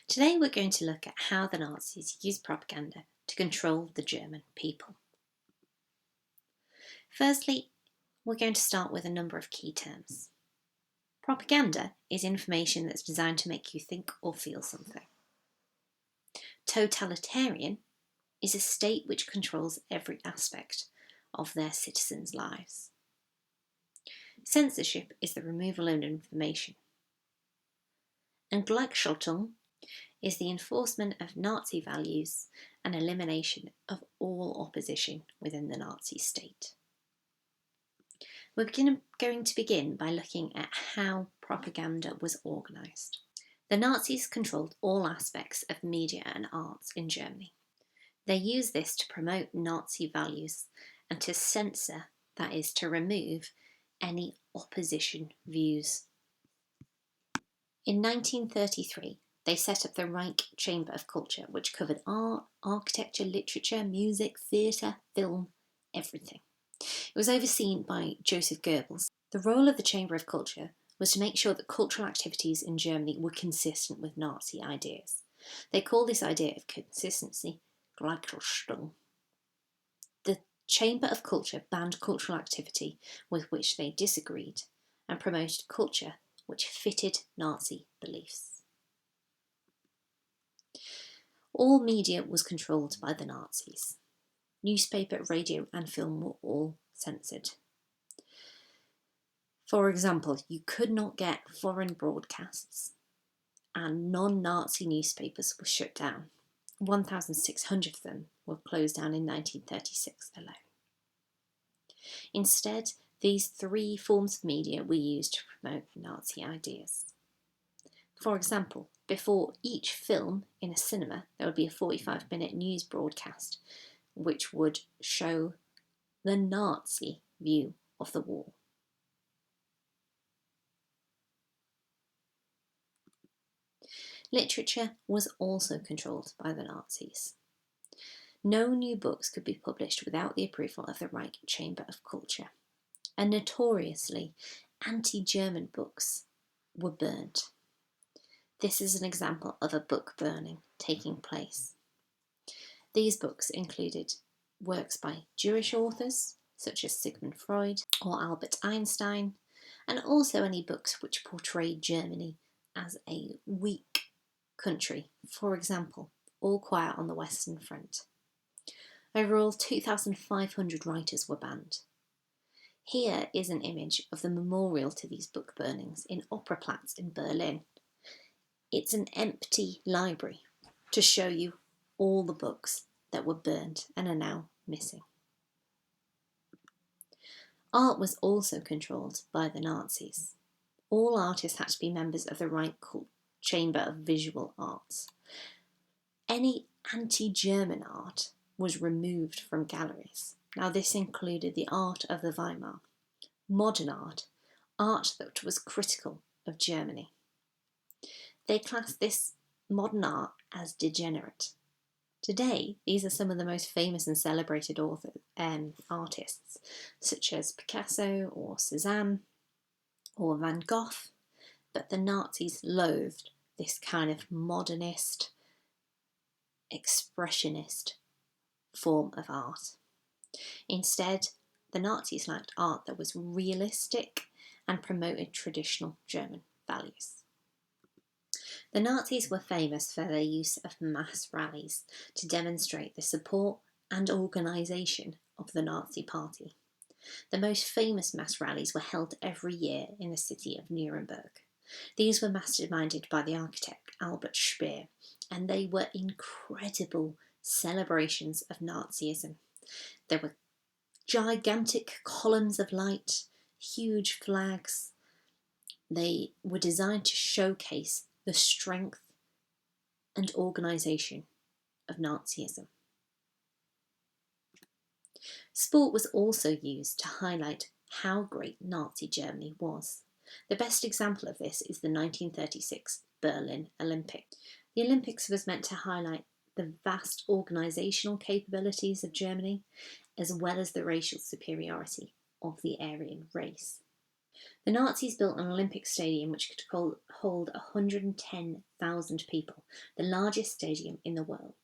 Today we're going to look at how the Nazis used propaganda to control the German people. Firstly, we're going to start with a number of key terms. Propaganda is information that's designed to make you think or feel something. Totalitarian is a state which controls every aspect of their citizens' lives. Censorship is the removal of information. And Gleichschaltung is the enforcement of Nazi values and elimination of all opposition within the Nazi state. We're going to begin by looking at how propaganda was organised. The Nazis controlled all aspects of media and arts in Germany. They used this to promote Nazi values and to censor, that is, to remove any opposition views. In 1933, they set up the Reich Chamber of Culture, which covered art, architecture, literature, music, theatre, film, everything. It was overseen by Joseph Goebbels. The role of the Chamber of Culture was to make sure that cultural activities in Germany were consistent with Nazi ideas. They call this idea of consistency Gleichschaltung. The Chamber of Culture banned cultural activity with which they disagreed and promoted culture which fitted Nazi beliefs. All media was controlled by the Nazis. Newspaper, radio and film were all censored. For example, you could not get foreign broadcasts and non-Nazi newspapers were shut down. 1,600 of them were closed down in 1936 alone. Instead, these three forms of media were used to promote Nazi ideas. For example, before each film in a cinema, there would be a 45-minute news broadcast which would show the Nazi view of the war. Literature was also controlled by the Nazis. No new books could be published without the approval of the Reich Chamber of Culture, and notoriously anti-German books were burnt. This is an example of a book burning taking place. These books included works by Jewish authors such as Sigmund Freud or Albert Einstein, and also any books which portrayed Germany as a weak country. For example, All Quiet on the Western Front. Overall, 2,500 writers were banned. Here is an image of the memorial to these book burnings in Operaplatz in Berlin. It's an empty library to show you all the books that were burned and are now missing. Art was also controlled by the Nazis. All artists had to be members of the Reich Chamber of Visual Arts. Any anti-German art was removed from galleries. Now this included the art of the Weimar, modern art, art that was critical of Germany. They classed this modern art as degenerate. Today, these are some of the most famous and celebrated artists, such as Picasso or Cézanne or Van Gogh, but the Nazis loathed this kind of modernist, expressionist form of art. Instead, the Nazis liked art that was realistic and promoted traditional German values. The Nazis were famous for their use of mass rallies to demonstrate the support and organisation of the Nazi Party. The most famous mass rallies were held every year in the city of Nuremberg. These were masterminded by the architect Albert Speer, and they were incredible celebrations of Nazism. There were gigantic columns of light, huge flags. They were designed to showcase the strength and organisation of Nazism. Sport was also used to highlight how great Nazi Germany was. The best example of this is the 1936 Berlin Olympics. The Olympics was meant to highlight the vast organisational capabilities of Germany, as well as the racial superiority of the Aryan race. The Nazis built an Olympic stadium which could hold 110,000 people, the largest stadium in the world.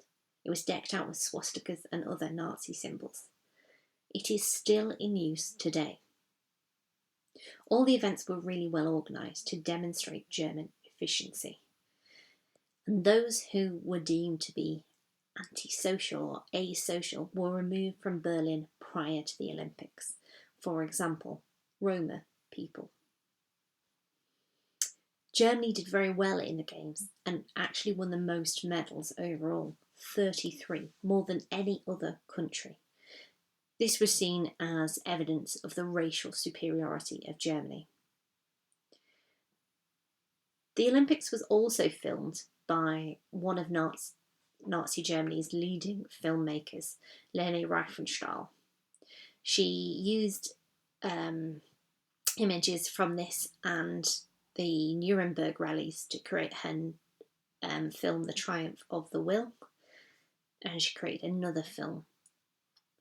It was decked out with swastikas and other Nazi symbols. It is still in use today. All the events were really well organised to demonstrate German efficiency. And those who were deemed to be antisocial or asocial were removed from Berlin prior to the Olympics. For example, Roma people. Germany did very well in the Games and actually won the most medals overall, 33, more than any other country. This was seen as evidence of the racial superiority of Germany. The Olympics was also filmed by one of Nazi Germany's leading filmmakers, Leni Riefenstahl. She used images from this and the Nuremberg rallies to create her film The Triumph of the Will, and she created another film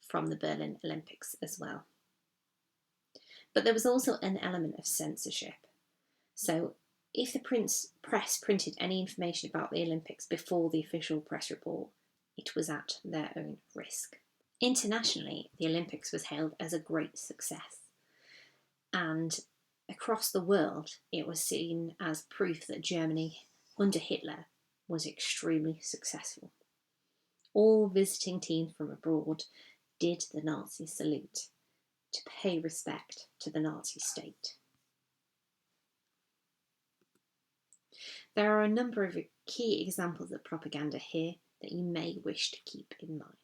from the Berlin Olympics as well. But there was also an element of censorship. So if the press printed any information about the Olympics before the official press report, it was at their own risk. Internationally, the Olympics was hailed as a great success, and across the world it was seen as proof that Germany under Hitler was extremely successful. All visiting teams from abroad did the Nazi salute to pay respect to the Nazi state. There are a number of key examples of propaganda here that you may wish to keep in mind.